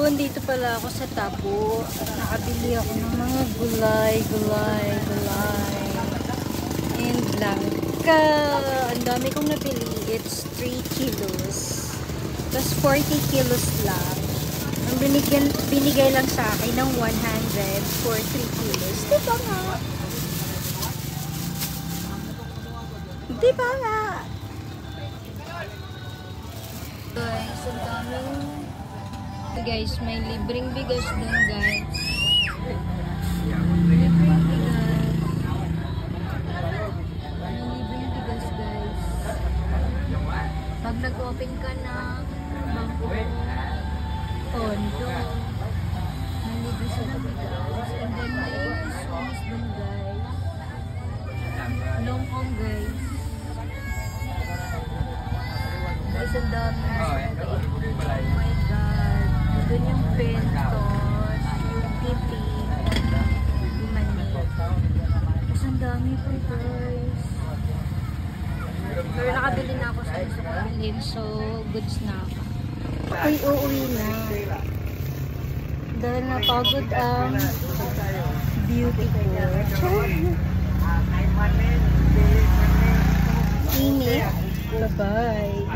Dito pala ako sa Tabo. Nakabili ako ng mga gulay. And langka. Ang dami kong nabili. It's 3 kilos. Tapos 40 kilos lang. Ang binigay lang sa akin ng 100 for 3 kilos. Diba nga? Diba nga? Guys, ang daming... Guys, may libreng bigas dun, guys. Libreng bigas. May libreng bigas, guys. Pag nag-open ka na bangko, tondo, may libre siya ng bigas. And then may sauce dun, guys. Longkong, guys. Guys, ang dami. Oh my God. Doon yung pentos, yung pipi, yung manik. Mas ang dami po, guys. Pero nakabili na ako sa gusto ko bilhin, so goods na ako. Ako'y uuwi na. Dahil napagod ang beauty ko. Init. Bye-bye.